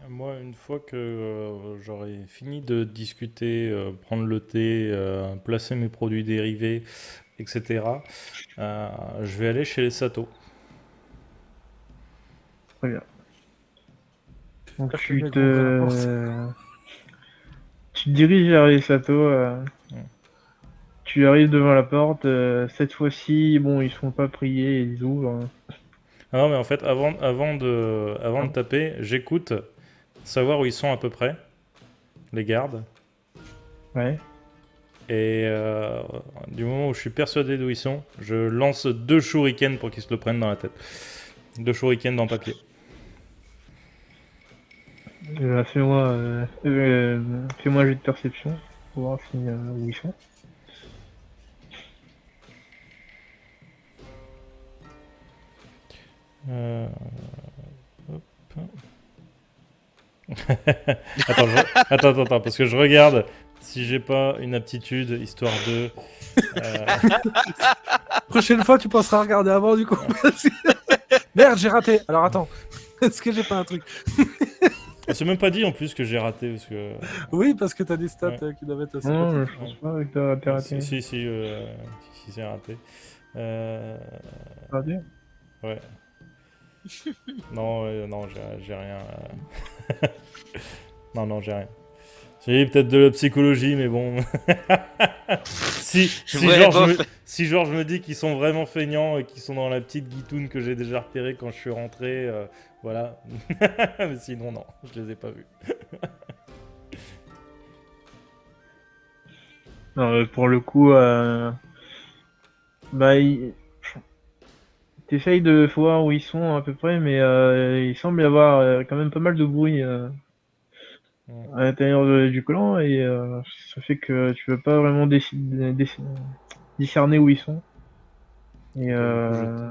Moi, une fois que j'aurai fini de discuter, prendre le thé, placer mes produits dérivés, etc., je vais aller chez les Sato. Très bien. Donc Cherche le mec qui ouvre la porte. tu te diriges vers les Sato. Tu arrives devant la porte. Cette fois-ci, bon, ils se font pas prier, ils ouvrent. Ah non, mais en fait, avant de taper, j'écoute, savoir où ils sont à peu près, les gardes. Ouais. Et du moment où je suis persuadé d'où ils sont, je lance 2 shurikens pour qu'ils se le prennent dans la tête. 2 shurikens dans le papier. Fais-moi un jet de perception pour voir où ils sont. Hop. Attends, parce que je regarde si j'ai pas une aptitude, histoire de... Prochaine fois, tu penseras à regarder avant, du coup. Merde, j'ai raté. Alors attends, est-ce que j'ai pas un truc? C'est même pas dit en plus que j'ai raté, parce que... Oui, parce que t'as des stats qui doivent être assez Non, pratiques. je pense pas que t'as raté. Si, c'est raté. Raté. Ouais. Non, j'ai rien. Non, j'ai rien. J'ai peut-être de la psychologie, mais bon. si Georges me dit qu'ils sont vraiment feignants et qu'ils sont dans la petite guitoune que j'ai déjà repérée quand je suis rentré, voilà. Mais sinon, non, je les ai pas vus. Non, pour le coup, t'essayes de voir où ils sont à peu près, mais il semble y avoir quand même pas mal de bruit à l'intérieur du clan, et ça fait que tu peux pas vraiment discerner où ils sont. Et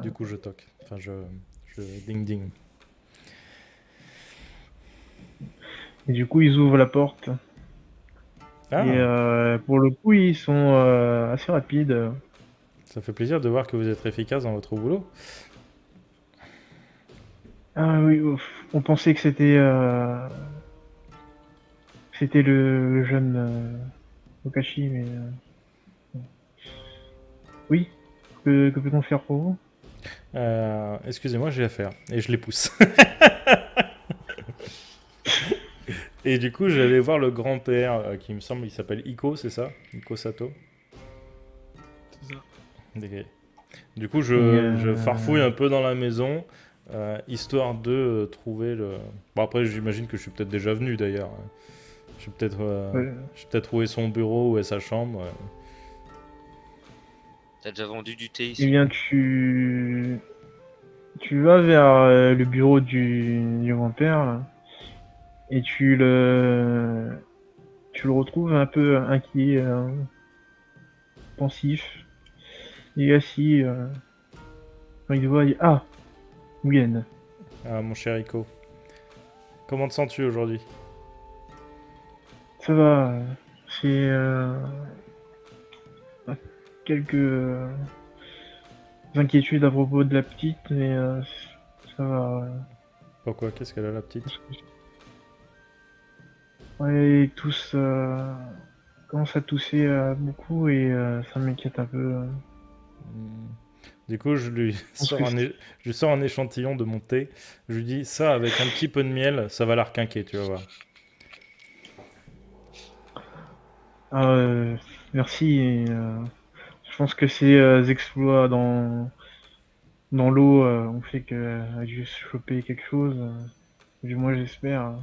Du coup, je toque. Enfin, je ding. du coup, ils ouvrent la porte. Ah, Et pour le coup, ils sont assez rapides. ça fait plaisir de voir que vous êtes efficace dans votre boulot. Ah oui, on pensait que c'était le jeune Okashi, mais oui. Que peut-on faire pour vous? Excusez-moi, j'ai affaire. Et je les pousse. Et du coup, j'allais voir le grand-père, qui me semble, il s'appelle Iko, c'est ça? Iko Sato. C'est ça. Ok. Du coup, je farfouille un peu dans la maison, histoire de trouver le... Bon, après, j'imagine que je suis peut-être déjà venu, d'ailleurs. J'ai peut-être trouvé son bureau ou sa chambre. T'as déjà vendu du thé Eh ici? bien, tu vas vers le bureau du grand-père là, et tu le retrouves un peu inquiet, pensif. Il est assis. Quand il te voit, il dit ah, Mugen. Ah, mon cher Iko. Comment te sens-tu aujourd'hui? Ça va. C'est quelques inquiétudes à propos de la petite, mais ça va. Pourquoi? Qu'est-ce qu'elle a, la petite? Ouais, tous commencent à tousser beaucoup et ça m'inquiète un peu. Hmm. Du coup, je lui pense sors que je lui sors un échantillon de mon thé. Je lui dis, ça, avec un petit peu de miel, ça va la requinquer, tu vas voir. Ah, merci. Et, je pense que ces exploits dans l'eau ont fait qu'elle a dû se choper quelque chose. Du moins, j'espère.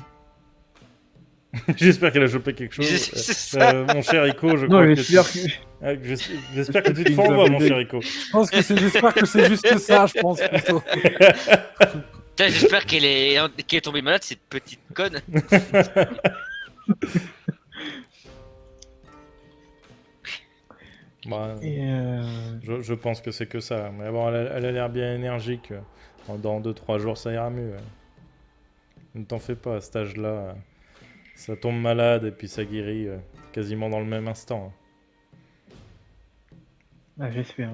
J'espère qu'elle a chopé quelque chose. C'est ça. Mon cher Ico, je Non, crois que j'espère tu... que. J'espère que tu te qu'il fais nous a avoir, fait mon des- cher Ico. Je pense que j'espère que c'est juste ça, je pense plutôt. Putain, j'espère qu'elle est tombée malade, cette petite conne. Bah, Et, je pense que c'est que ça. Mais bon, elle a l'air bien énergique. Dans 2-3 jours, ça ira mieux. Ne t'en fais pas, à cet âge-là, ça tombe malade et puis ça guérit quasiment dans le même instant. j'espère.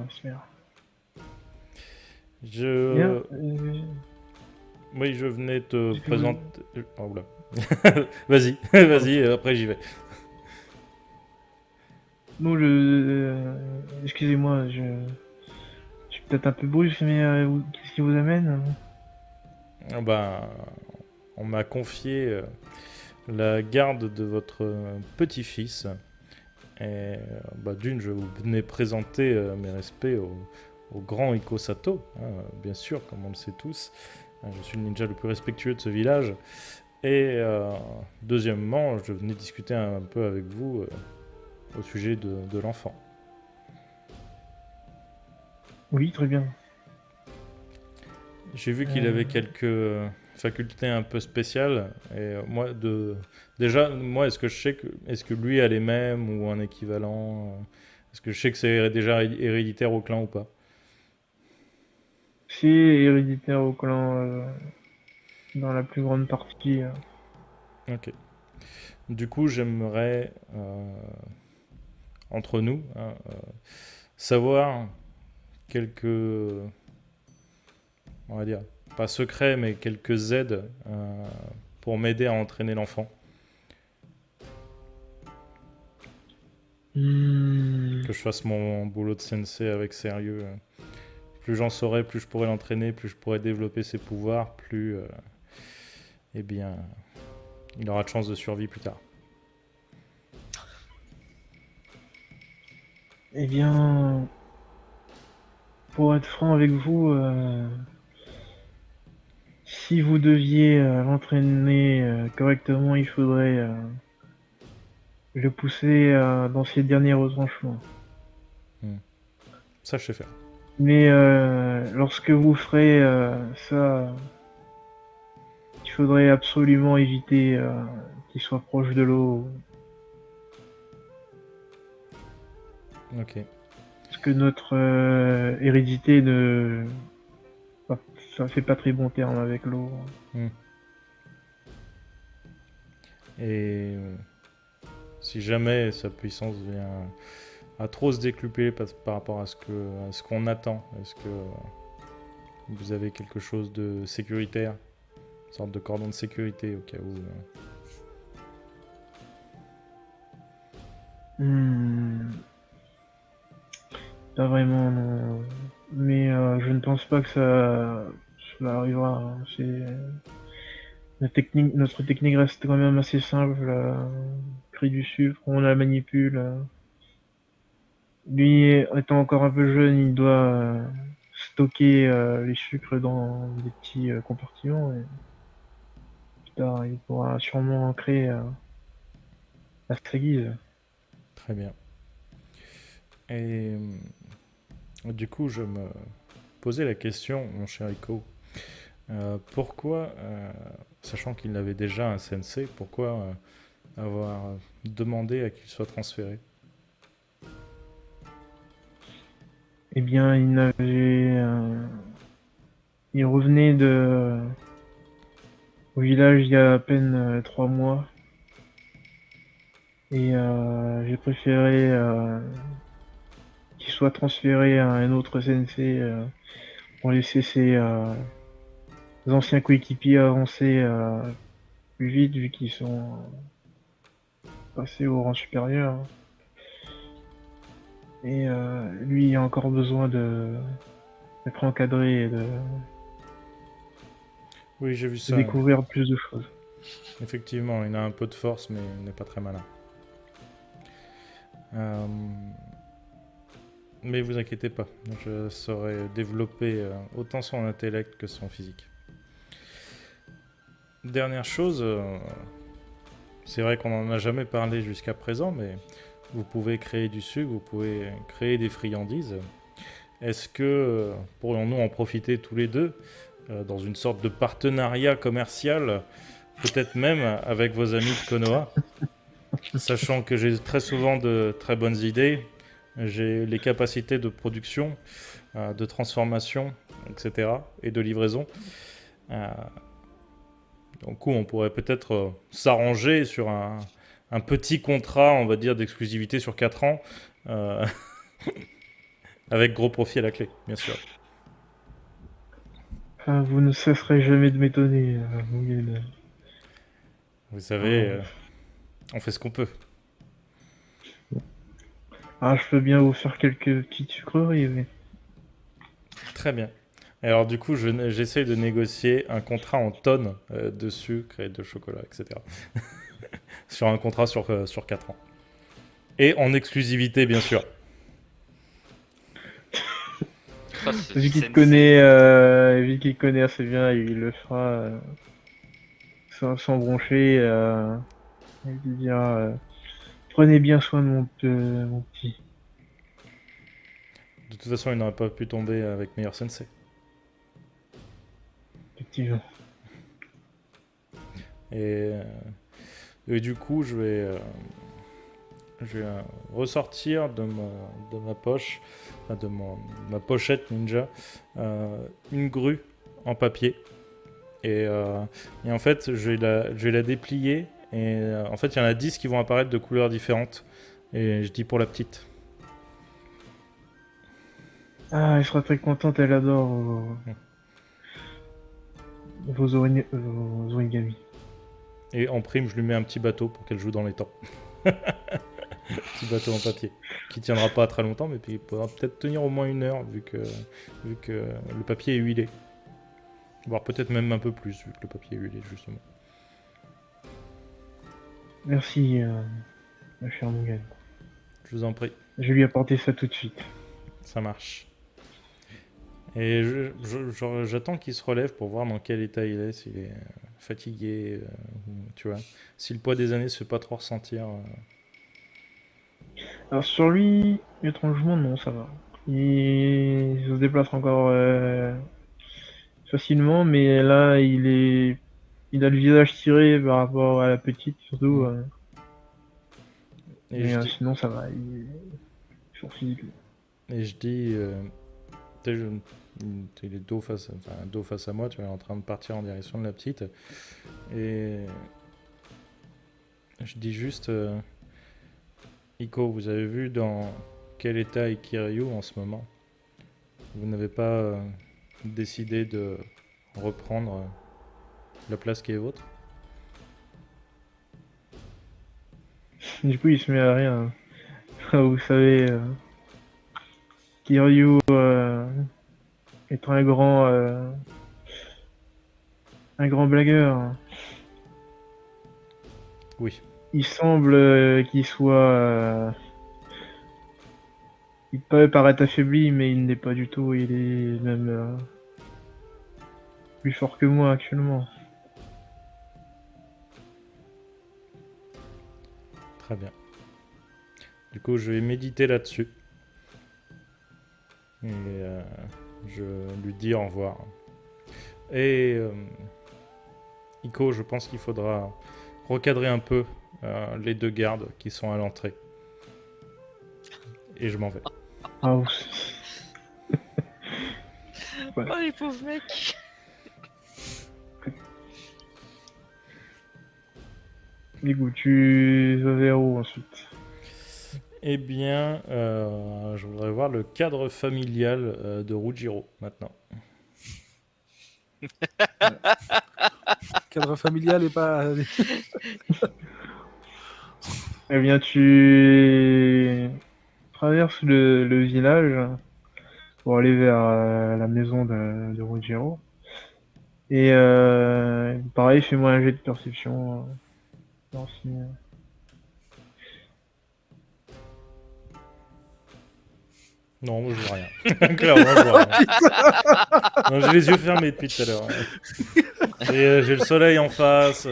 Je... Bien. Oui, je venais te Est-ce que présenter... Oh, oula. Vas-y, vas-y, après j'y vais. Non, excusez-moi, je suis peut-être un peu brusque, mais qu'est-ce qui vous amène? Ah ben, on m'a confié la garde de votre petit-fils. Et bah, d'une, je venais présenter mes respects au grand Iko Sato, hein, bien sûr, comme on le sait tous. Je suis le ninja le plus respectueux de ce village. Et deuxièmement, je venais discuter un peu avec vous au sujet de l'enfant. Oui, très bien. J'ai vu qu'il avait quelques facultés un peu spéciales. Et déjà, moi, est-ce que je sais est-ce que lui a les mêmes ou un équivalent Est-ce que je sais que c'est déjà héréditaire au clan ou pas? C'est héréditaire au clan dans la plus grande partie. Ok. Du coup, j'aimerais, entre nous, hein, savoir quelques, on va dire, pas secrets, mais quelques aides pour m'aider à entraîner l'enfant. Hmm. Que je fasse mon boulot de sensei avec sérieux. Plus j'en saurai, plus je pourrai l'entraîner, plus je pourrai développer ses pouvoirs, plus, eh bien, il aura de chances de survie plus tard. Eh bien, pour être franc avec vous, si vous deviez l'entraîner correctement, il faudrait le pousser dans ses derniers retranchements. Ça, je sais faire. Mais lorsque vous ferez ça, il faudrait absolument éviter qu'il soit proche de l'eau. Ok. Parce que notre hérédité ça fait pas très bon terme avec l'eau. Et si jamais sa puissance vient à trop se décupler par rapport à ce qu'on attend, est-ce que vous avez quelque chose de sécuritaire, une sorte de cordon de sécurité au cas où Pas vraiment, non. Mais je ne pense pas que cela arrivera. Hein. Notre technique reste quand même assez simple. Crie du sucre, on la manipule. Lui, étant encore un peu jeune, il doit stocker les sucres dans des petits compartiments. Et plus tard, il pourra sûrement en créer à sa guise. Très bien. Et du coup, je me posais la question, mon cher Iko, pourquoi, sachant qu'il avait déjà un sensei, pourquoi avoir demandé à qu'il soit transféré? Eh bien, il revenait au village il y a à peine 3 mois. Et j'ai préféré qu'il soit transféré à un autre sensei pour laisser ses anciens coéquipiers avancer plus vite vu qu'ils sont passés au rang supérieur. Et lui a encore besoin d'être encadré et de Oui, j'ai vu de ça. découvrir plus de choses. Effectivement, il a un peu de force, mais il n'est pas très malin. Mais vous inquiétez pas, je saurai développer autant son intellect que son physique. Dernière chose, c'est vrai qu'on n'en a jamais parlé jusqu'à présent, mais vous pouvez créer du sucre, vous pouvez créer des friandises. Est-ce que pourrions-nous en profiter tous les deux dans une sorte de partenariat commercial, peut-être même avec vos amis de Konoha, sachant que j'ai très souvent de très bonnes idées, j'ai les capacités de production, de transformation, etc., et de livraison. Du coup, on pourrait peut-être s'arranger sur un petit contrat, on va dire, d'exclusivité sur 4 ans, euh, avec gros profit à la clé, bien sûr. Enfin, vous ne cesserez jamais de m'étonner, Mugen. Vous savez, on fait ce qu'on peut. Ah, je peux bien vous faire quelques petites sucreries, mais... Très bien. Alors du coup, j'essaie de négocier un contrat en tonnes de sucre et de chocolat, etc. sur un contrat sur 4 ans. Et en exclusivité, bien sûr. Ah, ce Vu qu'il te sensei. connaît, vu qu'il te connaît assez bien, il le fera sans broncher. Il te dira prenez bien soin de mon petit. De toute façon, il n'aurait pas pu tomber avec meilleur sensei. Effectivement. Et du coup, je vais ressortir de ma poche, enfin ma pochette ninja, une grue en papier. Et en fait, je vais la déplier. Et en fait, il y en a 10 qui vont apparaître de couleurs différentes. Et je dis pour la petite. Ah, elle sera très contente, elle adore vos origami. Et en prime, je lui mets un petit bateau pour qu'elle joue dans les temps. Petit bateau en papier. Qui tiendra pas très longtemps, mais puis il pourra peut-être tenir au moins 1 heure, vu que le papier est huilé. Voire peut-être même un peu plus, vu que le papier est huilé, justement. Merci, ma chère Mugen. Je vous en prie, Je vais lui apporter ça tout de suite. ça marche. Et j'attends qu'il se relève pour voir dans quel état il est, s'il est fatigué, tu vois. Si le poids des années se fait pas trop ressentir. Alors sur lui, étrangement, non, ça va. Il se déplace encore facilement, mais là, il a le visage tiré par rapport à la petite, surtout. Et Mais je dis, sinon, ça va. Il est sur physique. et je dis il est dos face à moi, tu es en train de partir en direction de la petite. Et je dis juste, Iko, vous avez vu dans quel état est Kiryu en ce moment? Vous n'avez pas décidé de reprendre la place qui est vôtre? Du coup, il se met à rien. Vous savez, Kiryu est un grand blagueur. Oui. Il semble qu'il soit... il peut paraître affaibli, mais il n'est pas du tout. Il est même plus fort que moi actuellement. Très bien. Du coup, je vais méditer là-dessus. Et je lui dis au revoir. Et Iko, je pense qu'il faudra recadrer un peu les 2 gardes qui sont à l'entrée. Et je m'en vais. Ah, Oh les pauvres mecs. du coup, tu vas vers où ensuite? Eh bien, je voudrais voir le cadre familial de Rujiro maintenant. Cadre familial et pas. Eh bien, tu traverses le village pour aller vers la maison de Ruggiero. Et pareil, fais-moi un jet de perception. Voir si, Non, moi je vois rien. Clairement, je vois rien. Non, j'ai les yeux fermés depuis tout à l'heure. Et j'ai le soleil en face.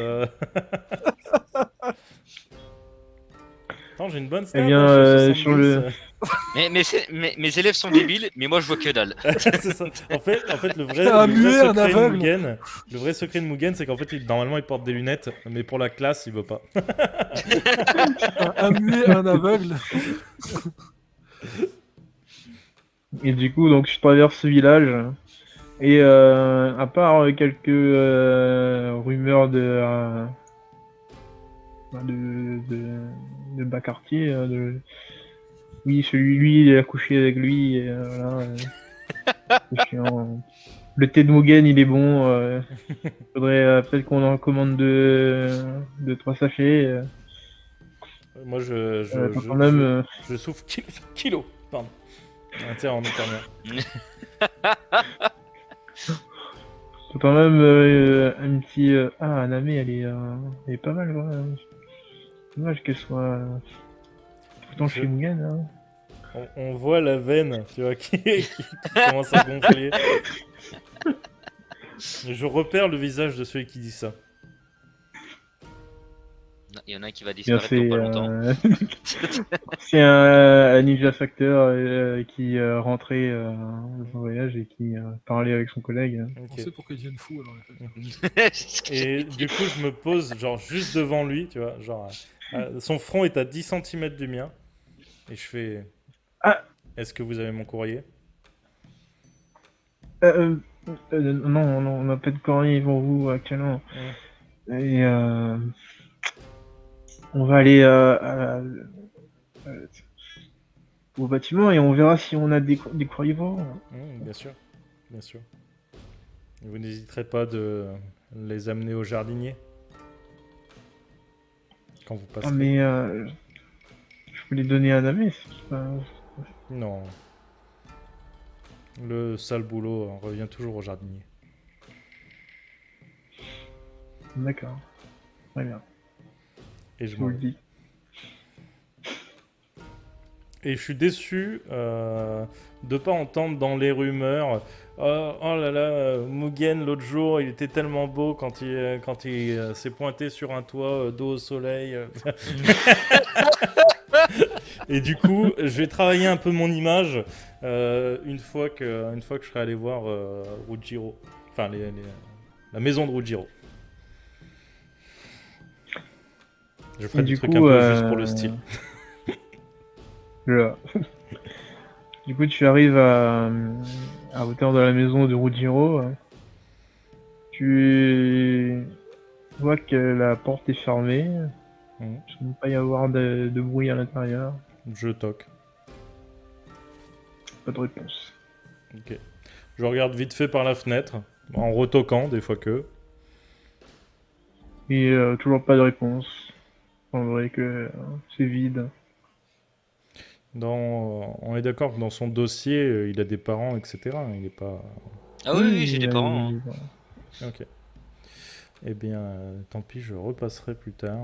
Attends, j'ai une bonne stat. Eh bien, hein, je suis sur 70, le- Mes élèves sont débiles, mais moi je vois que dalle. C'est ça. En fait, le vrai, Un le vrai muet, un secret de aveugle. Mugen, le vrai secret de Mugen, c'est qu'en fait, normalement, il porte des lunettes, mais pour la classe, il veut pas. Un muet, un aveugle. Et du coup, donc je traverse ce village. Et à part quelques rumeurs de bas quartier, oui, lui, il a couché avec lui, et voilà. C'est chiant. Le thé de Mugen, il est bon. Faudrait peut-être qu'on en commande de 3 sachets. Moi, Quand même, je souffle kilo. Pardon. Ah, tiens, en éternuant. quand même un petit. Ah, Name, elle est pas mal, quoi. Dommage qu'elle soit tout le temps chez Mugen. Hein. On voit la veine, tu vois, qui commence à gonfler. Je repère le visage de celui qui dit ça. Il y en a un qui va Bien, disparaître dans pas longtemps. c'est un ninja facteur qui rentrait de son voyage et qui parlait avec son collègue. On Ok. sait pourquoi ils deviennent fous alors. En fait. Et du coup, je me pose genre juste devant lui, tu vois, genre son front est à 10 cm du mien, et je fais Ah. Est-ce que vous avez mon courrier? Non, on n'a pas de courrier pour vous actuellement. Et on va aller au bâtiment et on verra si on a des courriers pour vous. Bien sûr, bien sûr. Et vous n'hésiterez pas de les amener au jardinier quand vous passerez. Ah, mais je peux les donner à Name. c'est pas- Non. Le sale boulot revient toujours au jardinier. D'accord. Très bien. Et je Je vous m'en le vais. dis. Et je suis déçu de pas entendre dans les rumeurs oh là là, Mugen l'autre jour il était tellement beau quand il s'est pointé sur un toit dos au soleil. Et du coup je vais travailler un peu mon image une fois que je serai allé voir Ruggiero, enfin la maison de Ruggiero. Je ferai Et des du trucs coup, un peu juste pour le style. Là. Du coup, tu arrives à hauteur de la maison de Ruggiero. Tu vois que la porte est fermée. Il ne semble pas y avoir de bruit à l'intérieur. Je toque. Pas de réponse. Ok. Je regarde vite fait par la fenêtre, en retoquant des fois que. Et toujours pas de réponse. On dirait que c'est vide. On est d'accord que dans son dossier, il a des parents, etc. Il n'est pas. Ah oui, j'ai des parents. Hein. Ok. Eh bien, tant pis, je repasserai plus tard.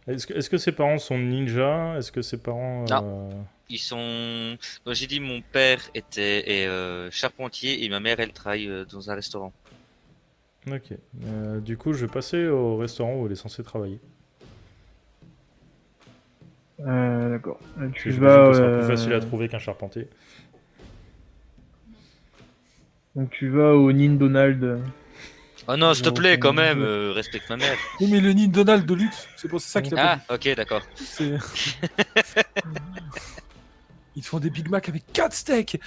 Est-ce que ses parents sont ninjas? Est-ce que ses parents... Ils sont. Comme j'ai dit, mon père est charpentier et ma mère, elle travaille dans un restaurant. Ok. Du coup, je vais passer au restaurant où elle est censée travailler. D'accord. Tu J'imagine vas. que ce sera plus facile à trouver qu'un charpentier. Donc tu vas au Nin Donald. Oh non, s'il te Non, plaît, quand c'est- même, respecte ma mère. Oui, mais le nid Donald de luxe, c'est pour ça qu'il a pas Ah, dit. ok, d'accord. C'est- Ils te font des Big Mac avec 4 steaks.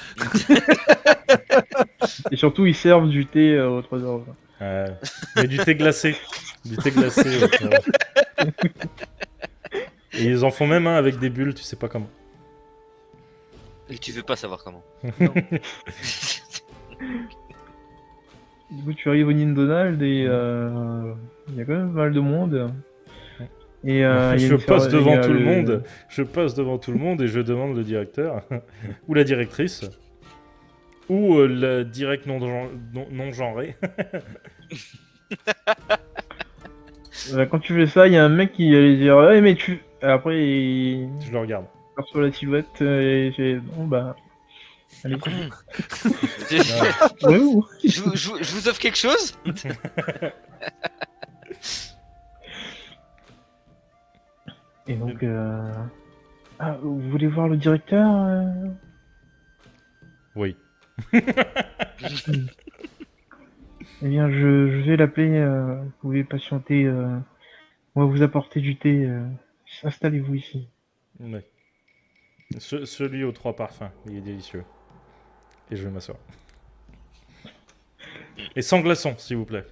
Et surtout, ils servent du thé aux 3 heures. Mais du thé glacé. Du thé glacé. Et ils en font même un avec des bulles, tu sais pas comment. Et tu veux pas savoir comment. Du coup, tu arrives au Nin Donald et il y a quand même pas mal de monde. Et, il y a Je une passe serve- devant il y a tout le monde. Je passe devant tout le monde et je demande le directeur ou la directrice. ou le direct non genré. Quand tu fais ça, il y a un mec qui allait dire ouais mais tu. Après il Je le regarde. perçoit la silhouette et il fait bon bah. Allez. Ouais. Ouais, ou- Je vous offre quelque chose? Et donc ah vous voulez voir le directeur Oui. Eh bien je vais l'appeler. Vous pouvez patienter. On va vous apporter du thé. Installez-vous ici. Ouais. Celui aux 3 parfums, il est délicieux. Et je vais m'asseoir. Et sans glaçons, s'il vous plaît.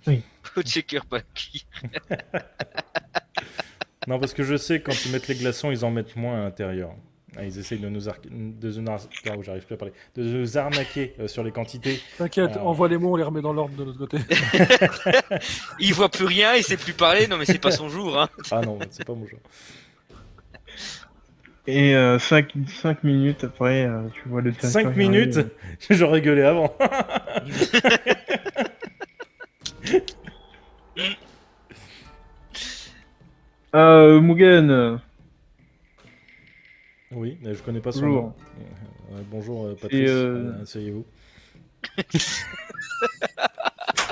Au checker packy. Non, parce que je sais quand ils mettent les glaçons, ils en mettent moins à l'intérieur. Ah, ils essayent de nous j'arrive plus à parler. De nous arnaquer sur les quantités. T'inquiète, Ah. envoie les mots, on les remet dans l'ordre de notre côté. Il voit plus rien, il sait plus parler. Non mais c'est pas son jour. Hein. Ah non, c'est pas mon genre. Et 5 minutes après, tu vois le directeur 5 qui minutes arrive. J'aurais gueulé avant. Mugen, Oui, mais je connais pas son bonjour. nom. Bonjour Patrice, asseyez-vous.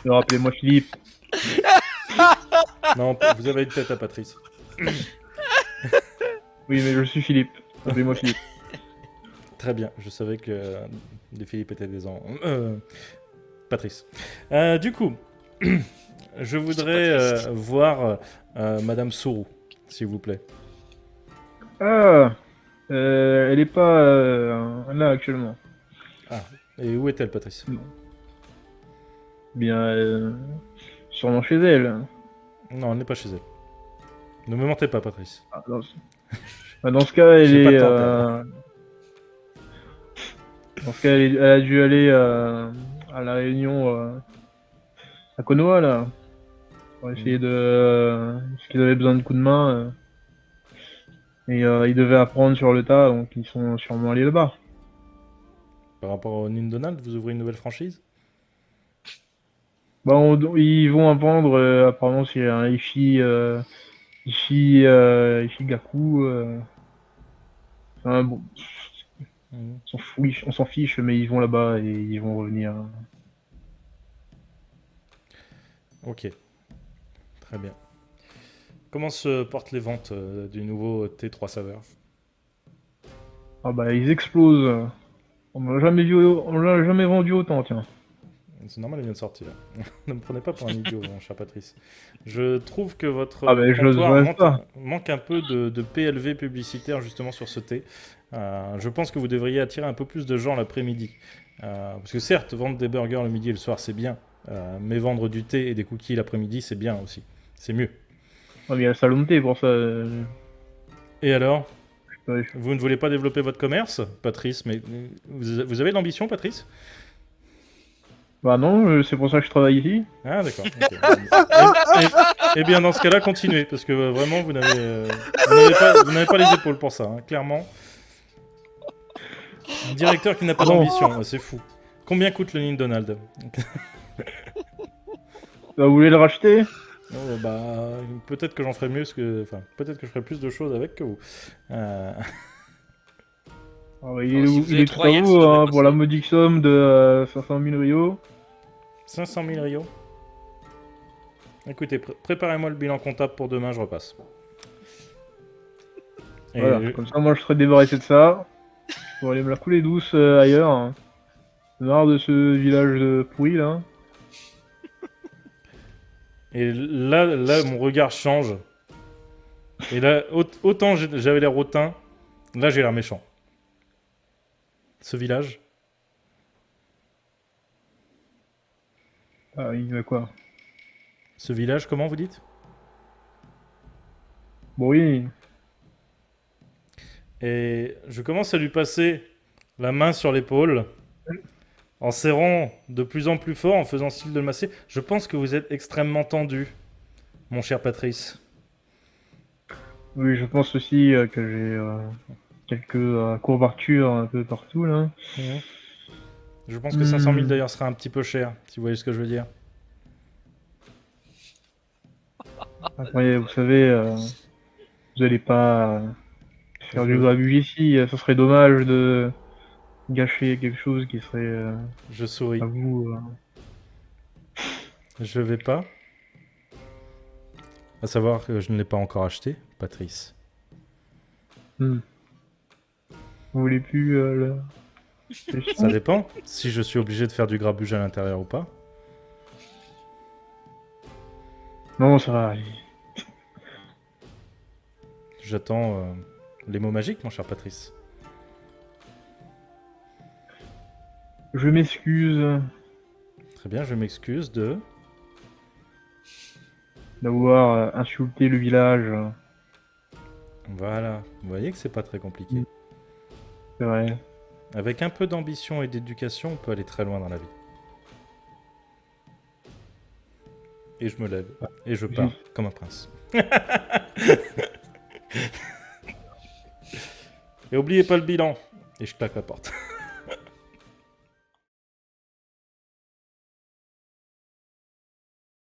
Rappelez-moi Philippe. Non, vous avez une tête à Patrice. Oui, mais je suis Philippe. Appelez-moi Philippe. Très bien, je savais que des Philippe étaient des Patrice. Du coup, je voudrais voir Madame Sourou, s'il vous plaît. Ah, elle est pas là actuellement. Et où est-elle, Patrice? Bien, sûrement chez elle. Non, elle n'est pas chez elle. Ne me mentez pas, Patrice. Ah, dans ce cas, elle J'ai pas est. de temps, Dans ce cas, elle a dû aller à la réunion à Konoha là. Pour essayer de. Parce qu'ils avaient besoin de coups de main. Et ils devaient apprendre sur le tas, donc ils sont sûrement allés là-bas. Par rapport au Nindonald, vous ouvrez une nouvelle franchise? Bah, ils vont apprendre, apparemment, c'est un Ishigaku. Enfin, bon, Mhm. on s'en fiche, mais ils vont là-bas et ils vont revenir. Ok, très bien. Comment se portent les ventes du nouveau T3 saveurs? Ah bah, ils explosent. On l'a jamais vendu autant, tiens. C'est normal, il vient de sortir. Ne me prenez pas pour un idiot, mon cher Patrice. Je trouve que votre Ah bah, je comptoir n'ose pas. manque un peu de PLV publicitaire justement sur ce thé. Je pense que vous devriez attirer un peu plus de gens l'après-midi. Parce que certes, vendre des burgers le midi et le soir, c'est bien. Mais vendre du thé et des cookies l'après-midi, c'est bien aussi. C'est mieux. Ah, mais il y a le salon de thé pour ça. Et alors, Ouais, vous ne voulez pas développer votre commerce, Patrice? Mais vous avez de l'ambition, Patrice? Bah non, c'est pour ça que je travaille ici. Ah d'accord. Ok. Eh bien dans ce cas-là, continuez, parce que vraiment vous n'avez pas les épaules pour ça, hein, clairement. Un directeur qui n'a pas d'ambition, c'est fou. Combien coûte le Nindonald? Bah, vous voulez le racheter? Bah peut-être que j'en ferai mieux, enfin peut-être que je ferai plus de choses avec que vous. Ah bah, Alors, si vous il avez est tout 3 à yens, vous, ça devrait pour la passer. modique somme de 500 000 Rio. 500 000 Rio. Écoutez, préparez-moi le bilan comptable pour demain, je repasse. Et Voilà, comme ça moi je serai débarrassé de ça. Pour aller me la couler douce ailleurs. Hein. Marre de ce village pourri là. Et là, mon regard change. Et là, autant j'avais l'air hautain, là j'ai l'air méchant. Ce village, Ah, il va quoi? comment vous dites? Bon oui. Et je commence à lui passer la main sur l'épaule, en serrant de plus en plus fort, en faisant style de le masser. Je pense que vous êtes extrêmement tendu, mon cher Patrice. Oui, je pense aussi qu'il y quelques courbatures un peu partout là. Mhm. Je pense que 500 000 d'ailleurs sera un petit peu cher, si vous voyez ce que je veux dire. Après, vous savez, vous allez pas faire du grabuge ici. Ça serait dommage de gâcher quelque chose qui serait Je souris. à vous. Je vais pas. À savoir que je ne l'ai pas encore acheté, Patrice. Vous voulez plus le... Ça dépend si je suis obligé de faire du grabuge à l'intérieur ou pas. Non, ça va aller. J'attends les mots magiques, mon cher Patrice. Je m'excuse Très bien, je m'excuse de... d'avoir insulté le village. Voilà, vous voyez que c'est pas très compliqué. C'est vrai. Avec un peu d'ambition et d'éducation, on peut aller très loin dans la vie. Et je me lève, et je pars comme un prince. Et oubliez pas le bilan. Et je claque la porte.